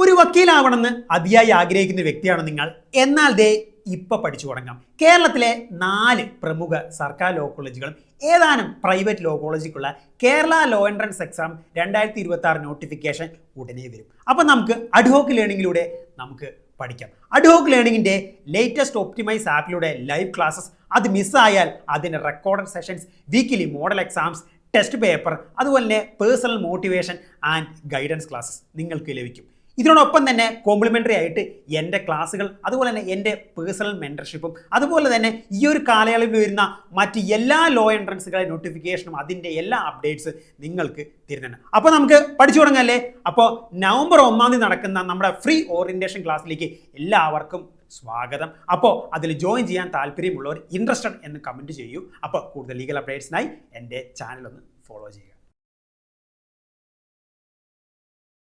ഒരു വക്കീലാവണമെന്ന് അതിയായി ആഗ്രഹിക്കുന്ന വ്യക്തിയാണ് നിങ്ങൾ. എന്നാൽ ദേ ഇപ്പൊ പഠിച്ചു തുടങ്ങാം. കേരളത്തിലെ 4 പ്രമുഖ സർക്കാർ ലോ കോളേജുകളും ഏതാനും പ്രൈവറ്റ് ലോ കോളേജുക്കുള്ള Kerala law entrance exam 2026 notification ഉടനെ വരും. അപ്പം നമുക്ക് അഡ്ഹോക്ക് ലേണിംഗിലൂടെ നമുക്ക് പഠിക്കാം. അഡ്ഹോക്ക് ലേണിംഗിൻ്റെ ലേറ്റസ്റ്റ് ഒപ്റ്റിമൈസ് ആപ്പിലൂടെ ലൈവ് ക്ലാസ്സസ്, അത് മിസ്സായാൽ അതിൻ്റെ recorded sessions, weekly model exams, test paper, അതുപോലെ തന്നെ personal motivation and guidance classes നിങ്ങൾക്ക് ലഭിക്കും. ഇതിനോടൊപ്പം തന്നെ കോംപ്ലിമെൻ്ററി ആയിട്ട് എൻ്റെ ക്ലാസ്സുകൾ, അതുപോലെ തന്നെ എൻ്റെ പേഴ്സണൽ മെൻറ്റർഷിപ്പും, അതുപോലെ തന്നെ ഈ ഒരു കാലയളവിൽ വരുന്ന മറ്റ് എല്ലാ ലോ എൻട്രൻസുകളുടെ നോട്ടിഫിക്കേഷനും അതിൻ്റെ എല്ലാ അപ്ഡേറ്റ്സ് നിങ്ങൾക്ക് തരുന്നുണ്ട്. അപ്പോൾ നമുക്ക് പഠിച്ചു തുടങ്ങല്ലേ. അപ്പോൾ നവംബർ 1 നടക്കുന്ന നമ്മുടെ ഫ്രീ ഓറിയൻറ്റേഷൻ ക്ലാസ്സിലേക്ക് എല്ലാവർക്കും സ്വാഗതം. അപ്പോൾ അതിൽ ജോയിൻ ചെയ്യാൻ താല്പര്യമുള്ളവർ ഇൻട്രസ്റ്റഡ് എന്ന് കമൻറ്റ് ചെയ്യൂ. അപ്പോൾ കൂടുതൽ ലീഗൽ അപ്ഡേറ്റ്സിനായി എൻ്റെ ചാനൽ ഒന്ന് ഫോളോ ചെയ്യുക.